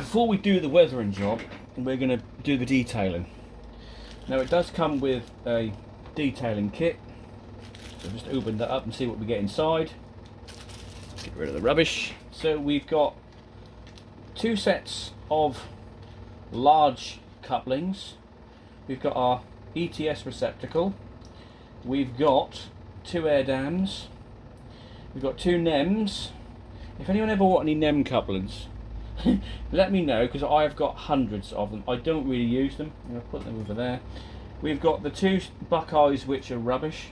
before we do the weathering job, we're going to do the detailing. Now it does come with a detailing kit, so just open that up and see what we get inside. Get rid of the rubbish. So we've got 2 sets of large couplings. We've got our ETS receptacle. We've got 2 air dams. We've got 2 NEMs. If anyone ever want any NEM couplings, let me know, because I've got hundreds of them. I don't really use them. I'm going to put them over there. We've got the 2 buckeyes, which are rubbish.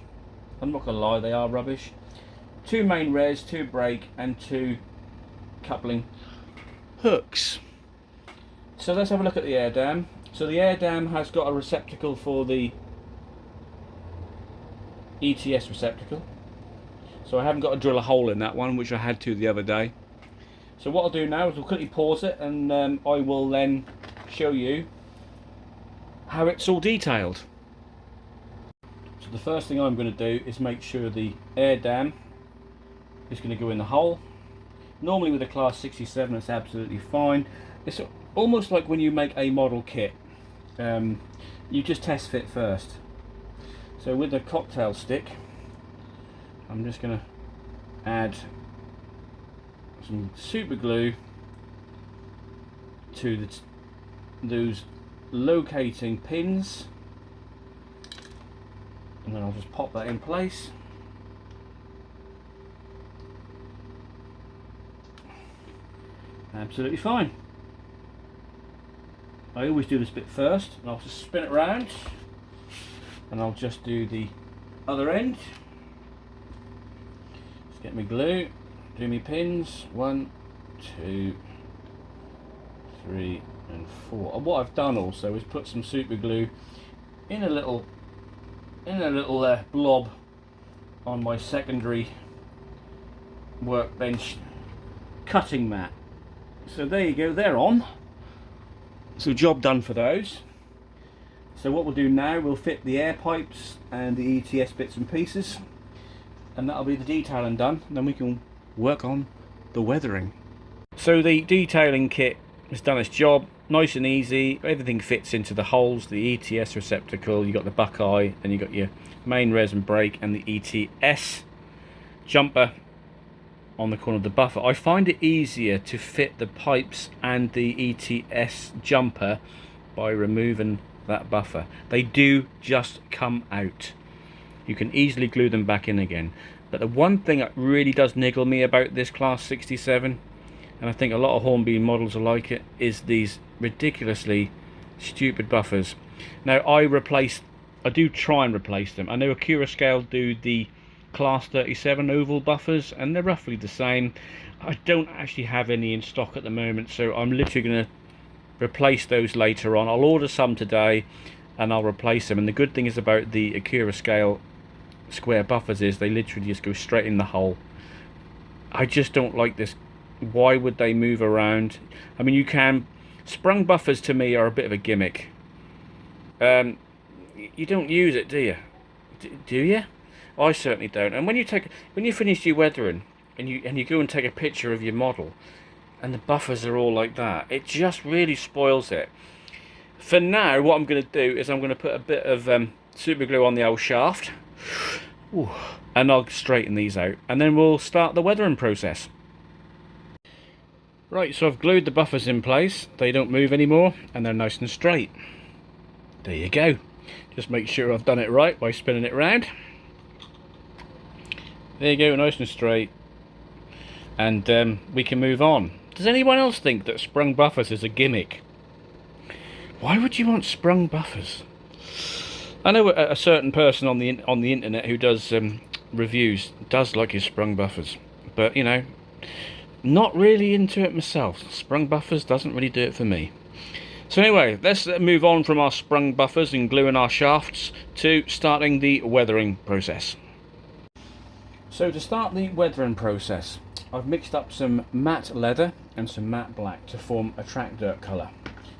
I'm not going to lie, they are rubbish. 2 main res, 2 brake, and 2 coupling hooks. So let's have a look at the air dam. So the air dam has got a receptacle for the ETS receptacle. So I haven't got to drill a hole in that one, which I had to the other day. So what I'll do now is we'll quickly pause it, and I will then show you how it's all detailed. So the first thing I'm going to do is make sure the air dam is going to go in the hole. Normally with a class 67 it's absolutely fine. It's almost like when you make a model kit, you just test fit first. So with the cocktail stick, I'm just going to add some super glue to those locating pins, and then I'll just pop that in place. Absolutely fine. I always do this bit first, and I'll just spin it around, and I'll just do the other end. Get my glue, do my pins, 1, 2, 3 and 4. And what I've done also is put some super glue in a little blob on my secondary workbench cutting mat. So there you go, they're on. So job done for those. So what we'll do now, we'll fit the air pipes and the ETS bits and pieces, and that'll be the detailing done. Then we can work on the weathering. So the detailing kit has done its job, nice and easy. Everything fits into the holes, the ETS receptacle, you got the buckeye, and you got your main res and brake and the ETS jumper on the corner of the buffer. I find it easier to fit the pipes and the ETS jumper by removing that buffer. They do just come out. You can easily glue them back in again. But the one thing that really does niggle me about this class 67, and I think a lot of Hornbeam models are like it, is these ridiculously stupid buffers. Now I do try and replace them. I know Accurascale do the class 37 oval buffers, and they're roughly the same. I don't actually have any in stock at the moment, so I'm literally going to replace those later on. I'll order some today and I'll replace them. And the good thing is about the Accurascale square buffers is they literally just go straight in the hole. I just don't like this. Why would they move around? I mean, you can. Sprung buffers to me are a bit of a gimmick. You don't use it, do you? Do you? I certainly don't. And when you finish your weathering and you go and take a picture of your model, and the buffers are all like that, it just really spoils it. For now, what I'm going to do is I'm going to put a bit of super glue on the old shaft. Ooh, and I'll straighten these out, and then we'll start the weathering process. Right, so I've glued the buffers in place. They don't move anymore, and they're nice and straight. There you go. Just make sure I've done it right by spinning it around. There you go, nice and straight. And we can move on. Does anyone else think that sprung buffers is a gimmick? Why would you want sprung buffers? I know a certain person on the internet who does reviews does like his sprung buffers, but you know, not really into it myself. Sprung buffers doesn't really do it for me. So anyway, let's move on from our sprung buffers and gluing our shafts to starting the weathering process. So to start the weathering process, I've mixed up some matte leather and some matte black to form a track dirt colour.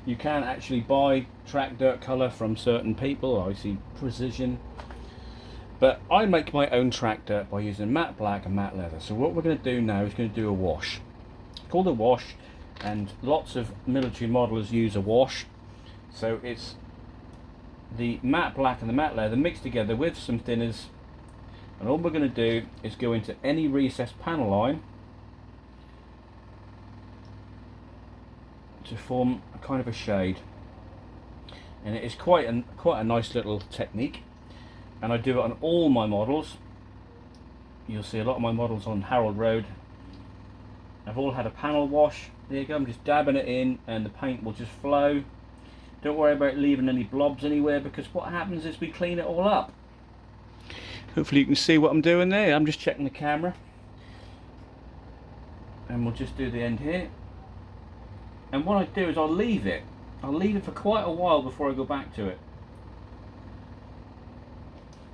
You can actually buy track dirt colour from certain people. I see Precision, but I make my own track dirt by using matte black and matte leather. So what we're going to do now is going to do a wash. It's called a wash, and lots of military modelers use a wash. So it's the matte black and the matte leather mixed together with some thinners, and all we're going to do is go into any recessed panel line to form a kind of a shade. And it is quite a nice little technique, and I do it on all my models. You'll see a lot of my models on Harold Road have all had a panel wash. There you go, I'm just dabbing it in and the paint will just flow. Don't worry about leaving any blobs anywhere, because what happens is we clean it all up. Hopefully you can see what I'm doing there. I'm just checking the camera, and we'll just do the end here. And what I do is I'll leave it for quite a while before I go back to it.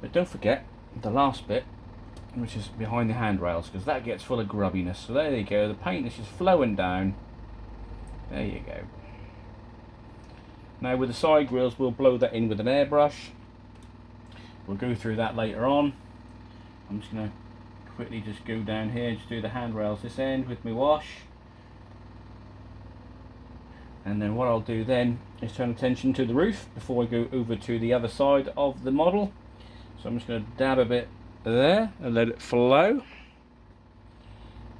But don't forget the last bit, which is behind the handrails, because that gets full of grubbiness. So there you go, the paint is just flowing down. There you go. Now with the side grills, we'll blow that in with an airbrush. We'll go through that later on. I'm just going to quickly just go down here and just do the handrails this end with my wash. And then what I'll do then is turn attention to the roof before I go over to the other side of the model. So I'm just going to dab a bit there and let it flow.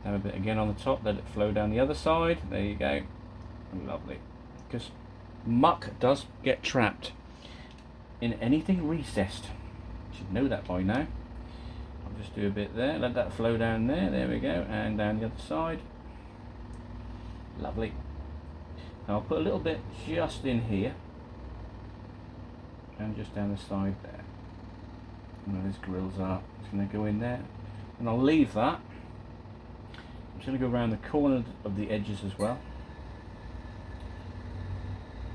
Dab a bit again on the top, let it flow down the other side. There you go. Lovely. Because muck does get trapped in anything recessed. You should know that by now. I'll just do a bit there, let that flow down there. There we go. And down the other side. Lovely. Now I'll put a little bit just in here and just down the side there, where these grills are. It's going to go in there, and I'll leave that. I'm just going to go around the corner of the edges as well,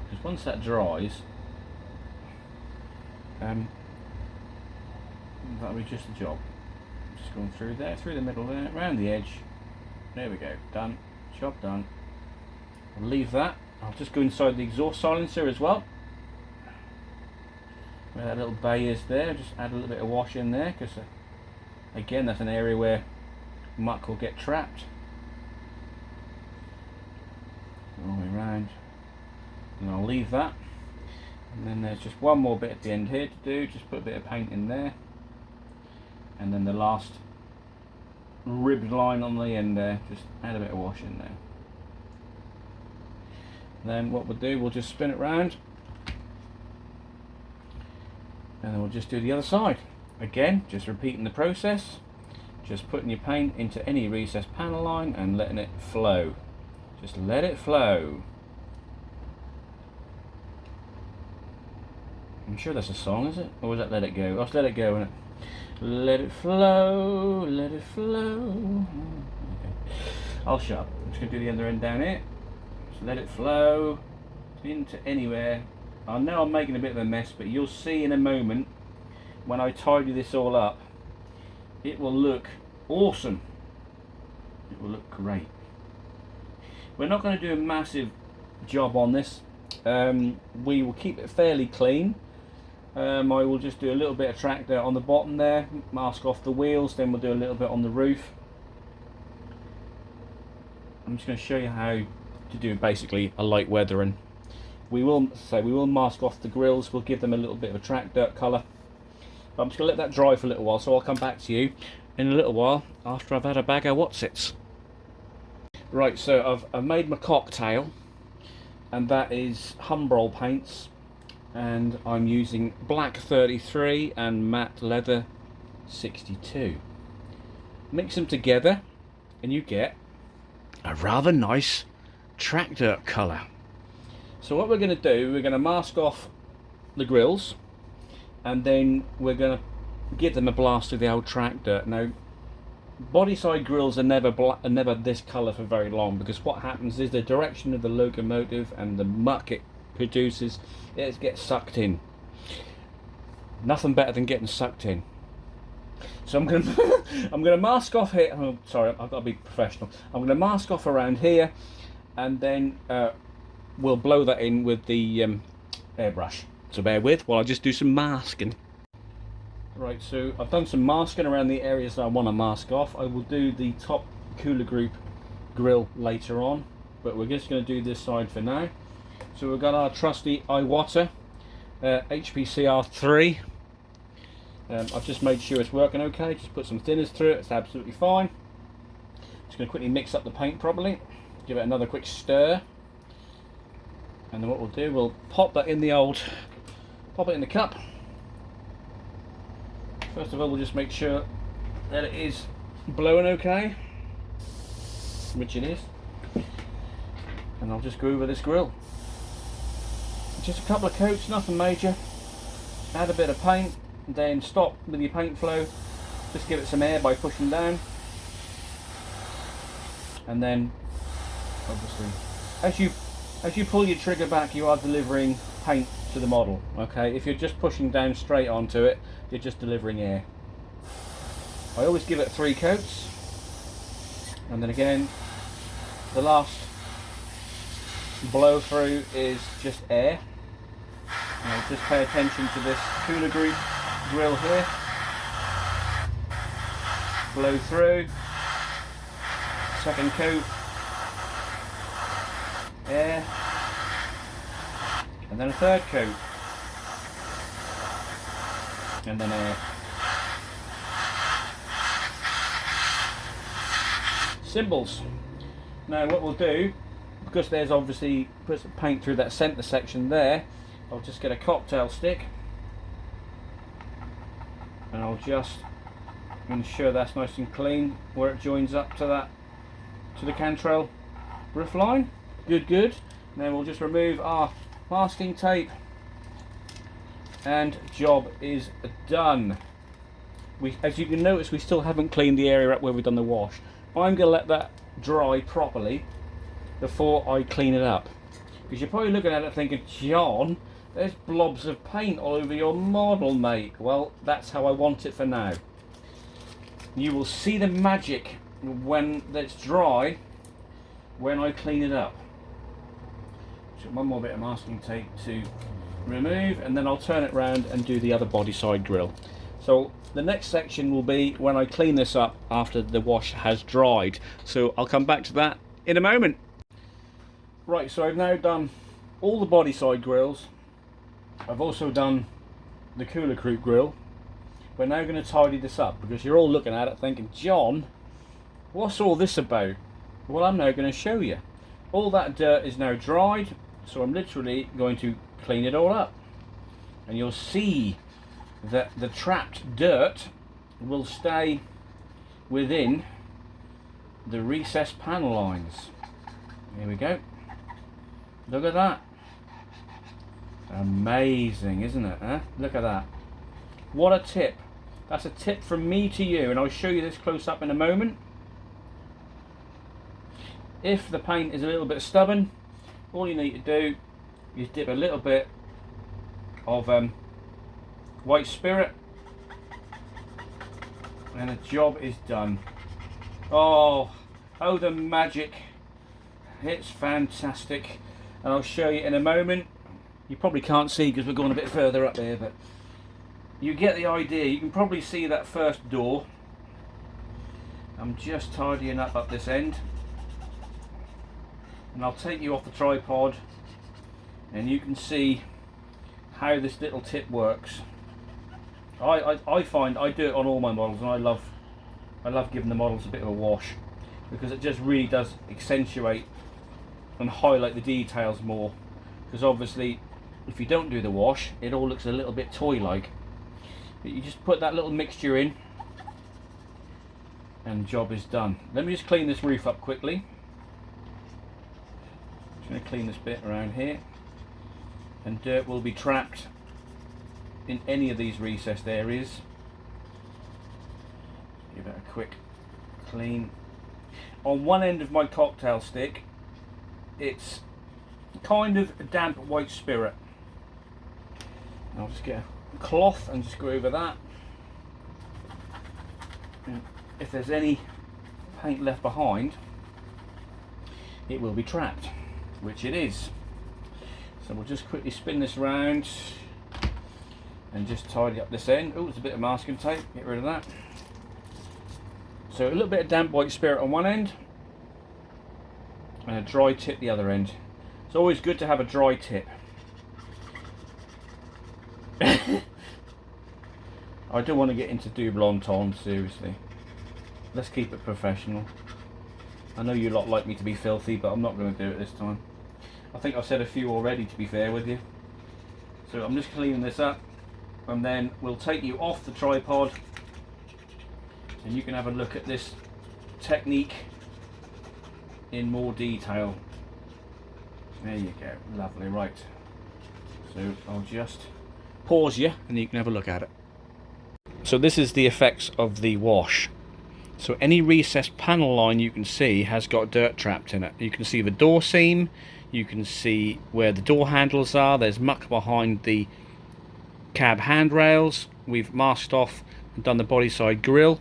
because once that dries, that'll be just the job. Just going through there, through the middle there, around the edge. There we go, done, job done. I'll leave that. I'll just go inside the exhaust silencer as well, where that little bay is there. Just add a little bit of wash in there, because again, that's an area where muck will get trapped. All the way around, and I'll leave that. And then there's just one more bit at the end here to do. Just put a bit of paint in there, and then the last ribbed line on the end there, just add a bit of wash in there. Then what we'll do, we'll just spin it round, and then we'll just do the other side. Again, just repeating the process, just putting your paint into any recessed panel line and letting it flow. Just let it flow. I'm sure that's a song, is it? Or was that Let It Go? Oh, it's Let It Go, isn't it? Let it flow, let it flow. Okay. I'll shut up. I'm just going to do the other end down here. Let it flow into anywhere. I know I'm making a bit of a mess, but you'll see in a moment when I tidy this all up, it will look awesome. It will look great. We're not going to do a massive job on this. We will keep it fairly clean. I will just do a little bit of track dirt on the bottom there, mask off the wheels, then we'll do a little bit on the roof. I'm just going to show you how to do basically a light weathering. We will mask off the grills. We'll give them a little bit of a track dirt colour. I'm just going to let that dry for a little while, so I'll come back to you in a little while after I've had a bag of Watsits. Right, so I've made my cocktail, and that is Humbrol paints, and I'm using black 33 and matte leather 62. Mix them together and you get a rather nice track dirt colour. So what we're going to do, we're going to mask off the grills, and then we're going to give them a blast of the old track dirt. Now, body side grills are never this colour for very long, because what happens is the direction of the locomotive and the muck it produces, it gets sucked in. Nothing better than getting sucked in. So I'm going to mask off here. Oh, sorry, I've got to be professional. I'm going to mask off around here, and then we'll blow that in with the airbrush. So bear with while I just do some masking. Right, so I've done some masking around the areas that I want to mask off. I will do the top cooler group grill later on. but we're just going to do this side for now. So we've got our trusty Iwata HPCR3. I've just made sure it's working okay, just put some thinners through it, it's absolutely fine. Just going to quickly mix up the paint properly, give it another quick stir, and then what we'll do, we'll pop that in the pop it in the cup. First of all, we'll just make sure that it is blowing okay, which it is, and I'll just go over this grill. Just a couple of coats, nothing major. Add a bit of paint, then stop with your paint flow, just give it some air by pushing down, and then obviously as you pull your trigger back, you are delivering paint to the model. Okay, if you're just pushing down straight onto it, you're just delivering air. I always give it 3 coats, and then again the last blow through is just air. Now just pay attention to this cooler group grill here. Blow through, second coat, air, and then a third coat, and then air. Symbols. Now what we'll do, because there's obviously put some paint through that centre section there, I'll just get a cocktail stick and I'll just ensure that's nice and clean where it joins up to the cantrell roof line. Good. Then we'll just remove our masking tape and job is done. As you can notice, we still haven't cleaned the area up where we've done the wash. I'm going to let that dry properly before I clean it up, because you're probably looking at it thinking, John, there's blobs of paint all over your model, mate. Well, that's how I want it for now. You will see the magic when it's dry, when I clean it up. So one more bit of masking tape to remove, and then I'll turn it round and do the other body side grill. So the next section will be when I clean this up after the wash has dried. So I'll come back to that in a moment. Right, so I've now done all the body side grills. I've also done the cooler group grill. We're now going to tidy this up, because you're all looking at it thinking, John, what's all this about? Well, I'm now going to show you. All that dirt is now dried, so I'm literally going to clean it all up. And you'll see that the trapped dirt will stay within the recessed panel lines. Here we go. Look at that. Amazing, isn't it? Huh? Look at that. What a tip. That's a tip from me to you, and I'll show you this close up in a moment. If the paint is a little bit stubborn, all you need to do is dip a little bit of white spirit and the job is done. Oh, the magic. It's fantastic, and I'll show you in a moment. You probably can't see because we're going a bit further up there, but you get the idea. You can probably see that first door. I'm just tidying up this end, and I'll take you off the tripod and you can see how this little tip works. I find I do it on all my models, and I love giving the models a bit of a wash, because it just really does accentuate and highlight the details more. Because obviously if you don't do the wash, it all looks a little bit toy-like. But you just put that little mixture in and job is done. Let me just clean this roof up quickly. Just going to clean this bit around here, and dirt will be trapped in any of these recessed areas. Give it a quick clean. On one end of my cocktail stick, it's kind of a damp white spirit. I'll just get a cloth and just go over that. And if there's any paint left behind, it will be trapped, which it is. So we'll just quickly spin this round and just tidy up this end. Oh, there's a bit of masking tape, get rid of that. So a little bit of damp white spirit on one end, and a dry tip the other end. It's always good to have a dry tip. I don't want to get into double entendre, seriously. Let's keep it professional. I know you lot like me to be filthy, but I'm not going to do it this time. I think I've said a few already, to be fair with you. So I'm just cleaning this up, and then we'll take you off the tripod and you can have a look at this technique in more detail. There you go, lovely. Right, so I'll just pause you and you can have a look at it. So this is the effects of the wash. So any recessed panel line you can see has got dirt trapped in it. You can see the door seam, you can see where the door handles are, there's muck behind the cab handrails. We've masked off and done the body side grille.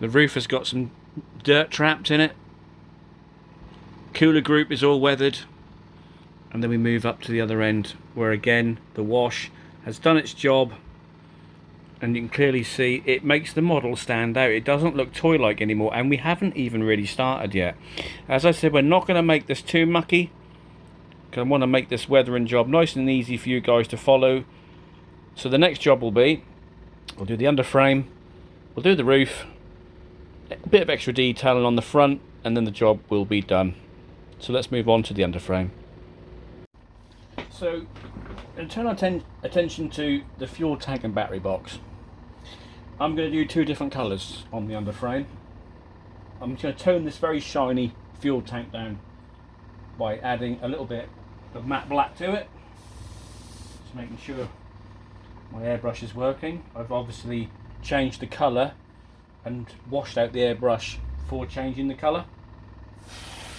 The roof has got some dirt trapped in it. Cooler group is all weathered. And then we move up to the other end where again the wash has done its job. And you can clearly see it makes the model stand out. It doesn't look toy-like anymore, and we haven't even really started yet. As I said, we're not going to make this too mucky, because I want to make this weathering job nice and easy for you guys to follow. So the next job will be, we'll do the underframe, we'll do the roof, a bit of extra detailing on the front, and then the job will be done. So let's move on to the underframe. So, and turn our attention to the fuel tank and battery box. I'm going to do two different colours on the underframe. I'm just going to tone this very shiny fuel tank down by adding a little bit of matte black to it. Just making sure my airbrush is working. I've obviously changed the colour and washed out the airbrush before changing the colour.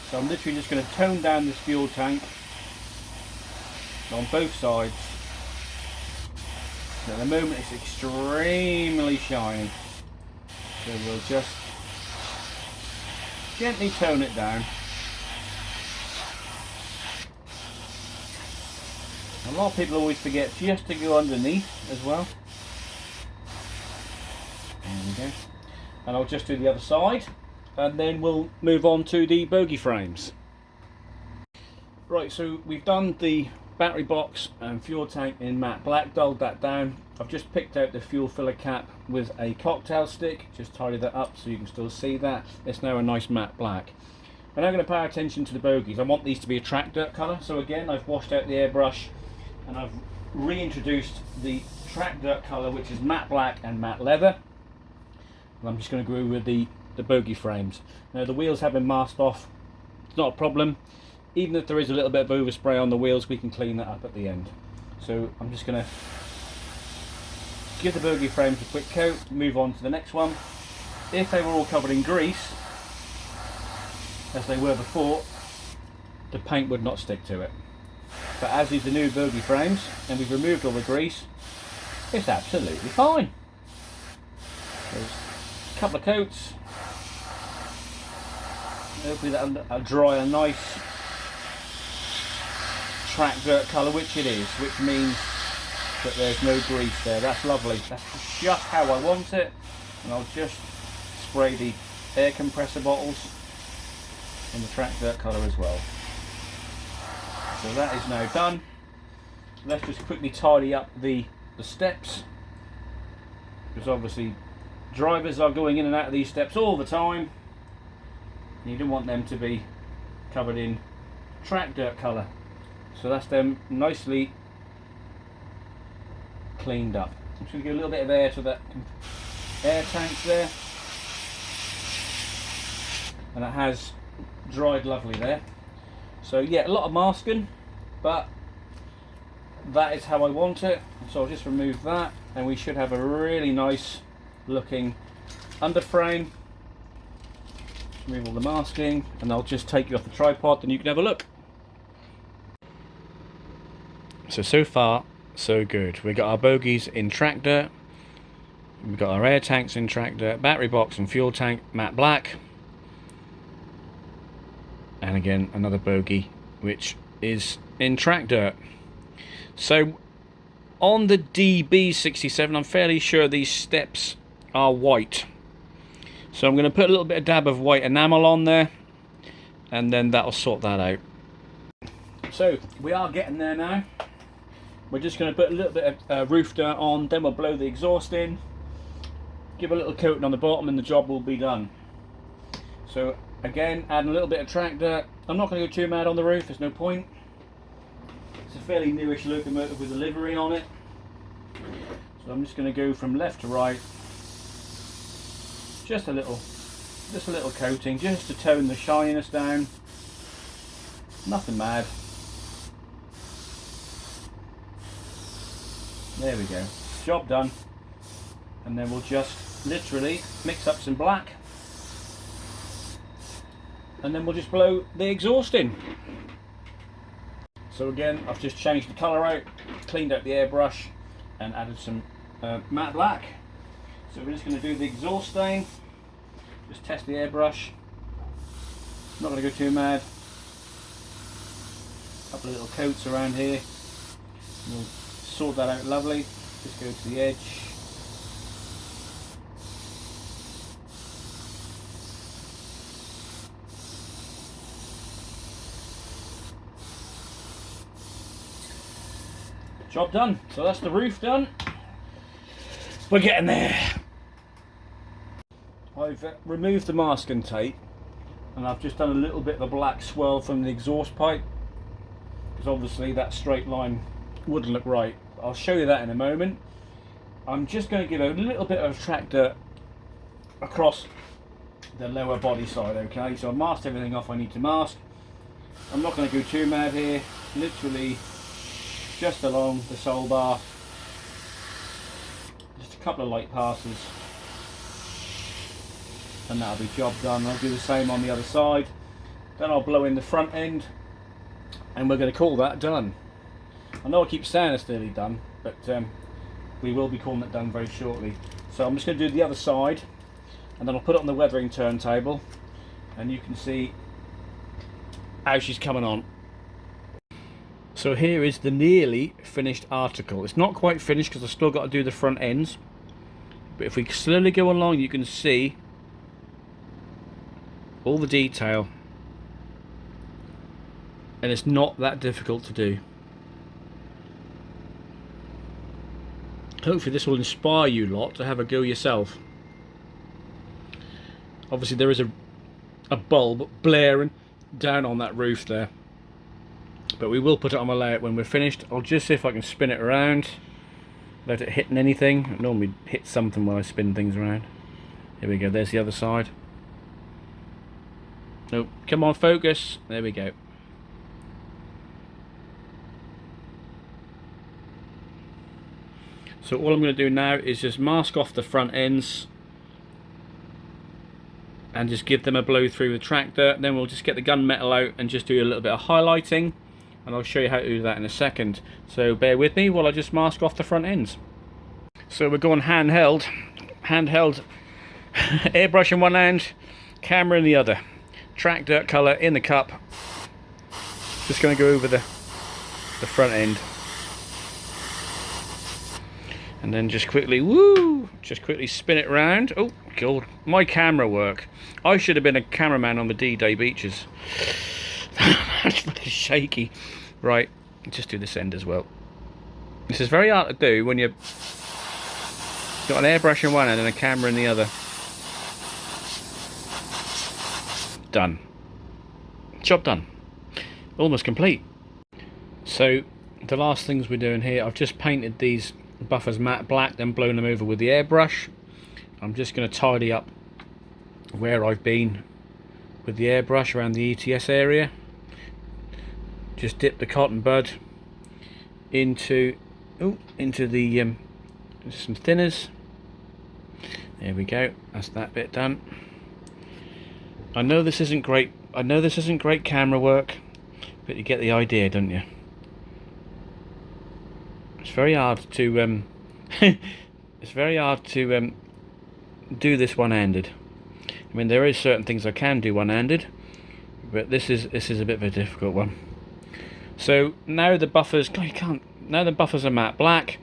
So I'm literally just going to tone down this fuel tank on both sides. So at the moment it's extremely shiny, so we'll just gently tone it down. A lot of people always forget just to go underneath as well. There we go. And I'll just do the other side, and then we'll move on to the bogie frames. Right, so we've done the battery box and fuel tank in matte black, dulled that down. I've just picked out the fuel filler cap with a cocktail stick, just tidied that up so you can still see that. It's now a nice matte black. I'm now going to pay attention to the bogies. I want these to be a track dirt colour, so again I've washed out the airbrush and I've reintroduced the track dirt colour, which is matte black and matte leather. And I'm just going to go with the bogie frames. Now the wheels have been masked off, it's not a problem. Even if there is a little bit of overspray on the wheels, we can clean that up at the end. So I'm just going to give the bogie frames a quick coat, move on to the next one. If they were all covered in grease, as they were before, the paint would not stick to it. But as these are new bogie frames, and we've removed all the grease, it's absolutely fine. So a couple of coats. Hopefully that'll dry a nice track dirt colour, which it is, which means that there's no grease there. That's lovely. That's just how I want it. And I'll just spray the air compressor bottles in the track dirt colour as well. So that is now done. Let's just quickly tidy up the steps, because obviously drivers are going in and out of these steps all the time. You don't want them to be covered in track dirt colour. So that's them nicely cleaned up. I'm just going to give a little bit of air to that air tanks there. And it has dried lovely there. So yeah, a lot of masking, but that is how I want it. So I'll just remove that and we should have a really nice looking underframe. Remove all the masking and I'll just take you off the tripod and you can have a look. So far so good. We got our bogies in track dirt, we've got our air tanks in track dirt, battery box and fuel tank matte black, and again another bogie which is in track dirt. So on the DB67 I'm fairly sure these steps are white, so I'm going to put a little bit of dab of white enamel on there and then that'll sort that out. So we are getting there now. We're just going to put a little bit of roof dirt on, then we'll blow the exhaust in, give a little coating on the bottom, and the job will be done. So again, adding a little bit of track dirt. I'm not going to go too mad on the roof, there's no point. It's a fairly newish locomotive with a livery on it. So I'm just going to go from left to right. Just a little coating, just to tone the shininess down. Nothing mad. There we go. Job done. And then we'll just literally mix up some black. And then we'll just blow the exhaust in. So again, I've just changed the colour out, cleaned out the airbrush, and added some matte black. So we're just going to do the exhaust stain. Just test the airbrush. Not going to go too mad. Couple of little coats around here. We'll sort that out lovely. Just go to the edge. Job done. So that's the roof done. We're getting there. I've removed the masking tape, and I've just done a little bit of a black swirl from the exhaust pipe, because obviously that straight line wouldn't look right. I'll show you that in a moment. I'm just going to give a little bit of track dirt across the lower body side, okay? So I've masked everything off I need to mask. I'm not going to go too mad here, literally just along the sole bar, just a couple of light passes, and that'll be job done. I'll do the same on the other side. Then I'll blow in the front end, and we're going to call that done. I know I keep saying it's nearly done, but we will be calling it done very shortly. So I'm just going to do the other side, and then I'll put it on the weathering turntable, and you can see how she's coming on. So here is the nearly finished article. It's not quite finished because I've still got to do the front ends, but if we slowly go along, you can see all the detail, and it's not that difficult to do. Hopefully this will inspire you lot to have a go yourself. Obviously there is a bulb blaring down on that roof there, but we will put it on my layout when we're finished. I'll just see if I can spin it around without it hitting anything. I normally hit something when I spin things around. Here we go, there's the other side. Nope, come on, focus. There we go. So all I'm going to do now is just mask off the front ends and just give them a blow through with track dirt. Then we'll just get the gunmetal out and just do a little bit of highlighting, and I'll show you how to do that in a second. So bear with me while I just mask off the front ends. So we're going handheld airbrush in one hand, camera in the other, track dirt colour in the cup. Just going to go over the front end, and then just quickly spin it around. Oh god, my camera work. I should have been a cameraman on the D-Day beaches. That's fucking shaky. Right, just do this end as well. This is very hard to do when you've got an airbrush in one hand and a camera in the other. Done. Job done. Almost complete. So the last things we're doing here, I've just painted these buffers matte black, then blown them over with the airbrush. I'm just going to tidy up where I've been with the airbrush around the ETS area. Just dip the cotton bud into the some thinners. There we go, that's that bit done. I know this isn't great camera work, but you get the idea, don't you? It's very hard to do this one-handed. I mean, there is certain things I can do one-handed, but this is a bit of a difficult one. So now the buffers are matte black.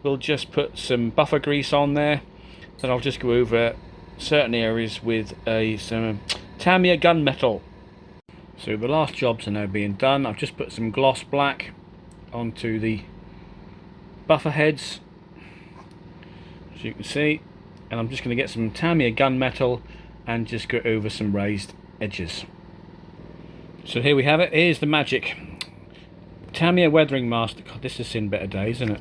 We'll just put some buffer grease on there. Then I'll just go over certain areas with some Tamiya gunmetal. So the last jobs are now being done. I've just put some gloss black onto the buffer heads, as you can see, and I'm just going to get some Tamiya gunmetal and just go over some raised edges. So here we have it. Here's the magic. Tamiya Weathering Master. God, this has seen better days, isn't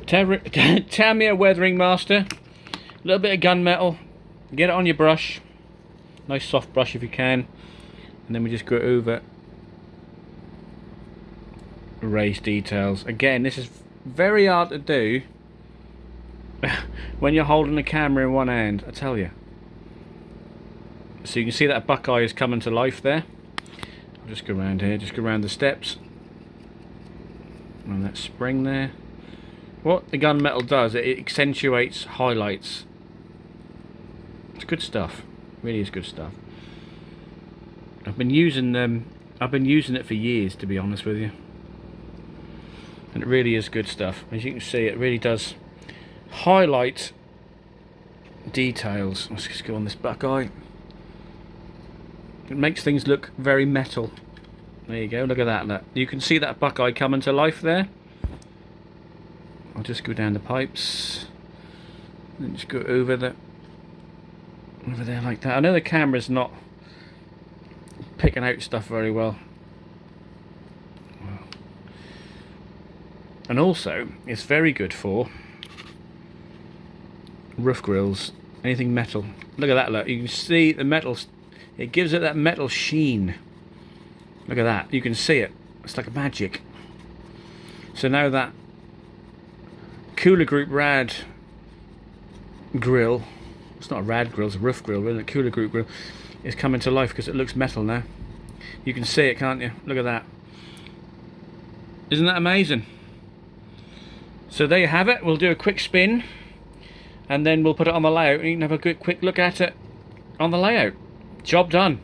it? Tamiya Weathering Master. A little bit of gunmetal. Get it on your brush. Nice soft brush if you can. And then we just go over raised details. Again, this is very hard to do when you're holding the camera in one hand, I tell you. So you can see that buckeye is coming to life there. I'll just go around here, just go around the steps. And that spring there. What the gunmetal does, it accentuates, highlights. It's good stuff. Really is good stuff. I've been using it for years, to be honest with you. And it really is good stuff. As you can see, it really does highlight details. Let's just go on this buckeye. It makes things look very metal. There you go, look at that. Look. You can see that buckeye coming to life there. I'll just go down the pipes and just go over there like that. I know the camera's not picking out stuff very well. And also, it's very good for roof grills, anything metal. Look at that, look. You can see the metal, it gives it that metal sheen. Look at that, you can see it. It's like magic. So now that Cooler Group Rad grill, it's not a rad grill, it's a roof grill, really. Cooler Group grill is coming to life because it looks metal now. You can see it, can't you? Look at that. Isn't that amazing? So there you have it. We'll do a quick spin and then we'll put it on the layout and you can have a good quick look at it on the layout. Job done.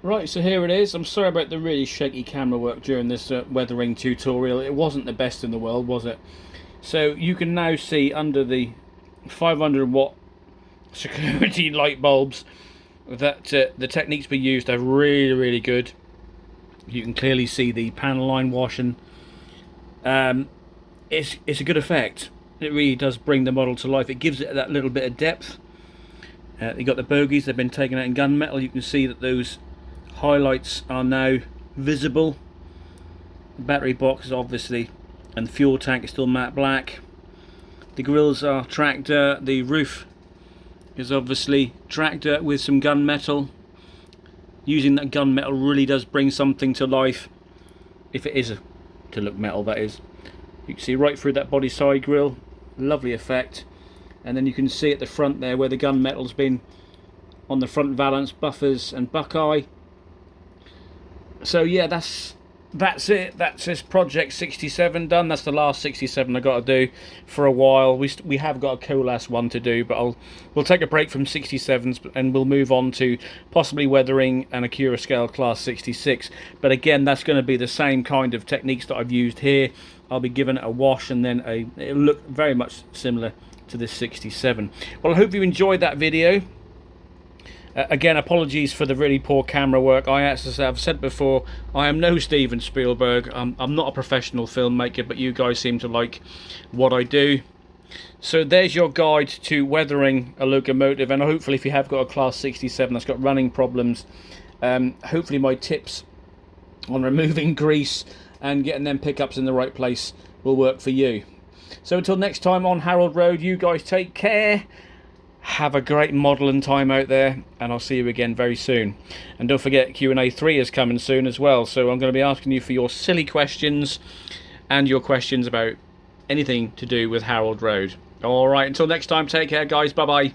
Right, so here it is. I'm sorry about the really shaky camera work during this weathering tutorial. It wasn't the best in the world, was it? So you can now see under the 500 watt security light bulbs that the techniques we used are really good. You can clearly see the panel line washing. It's a good effect. It really does bring the model to life. It gives it that little bit of depth. You got the bogies, they've been taken out in gunmetal. You can see that those highlights are now visible. The battery box is obviously, and the fuel tank is still matte black. The grills are tracked dirt. The roof is obviously tracked dirt with some gunmetal. Using that gunmetal really does bring something to life, if it is to look metal, that is. You can see right through that body side grille, lovely effect. And then you can see at the front there where the gunmetal's been on the front valance, buffers and buckeye. So yeah, that's it. That's this project 67 done. That's the last 67 I got to do for a while. We have got a coalesce one to do, but we'll take a break from 67s and we'll move on to possibly weathering and a Cura scale class 66. But again, that's going to be the same kind of techniques that I've used here. I'll be giving it a wash and then it'll look very much similar to this 67. Well, I hope you enjoyed that video. Again, apologies for the really poor camera work. As I've said before, I am no Steven Spielberg. I'm not a professional filmmaker, but you guys seem to like what I do. So there's your guide to weathering a locomotive, and hopefully if you have got a class 67 that's got running problems, hopefully my tips on removing grease and getting them pickups in the right place will work for you. So until next time on Harold Road, you guys take care. Have a great modelling time out there, and I'll see you again very soon. And don't forget, Q&A 3 is coming soon as well, so I'm going to be asking you for your silly questions and your questions about anything to do with Harold Road. Alright, until next time, take care guys, bye bye.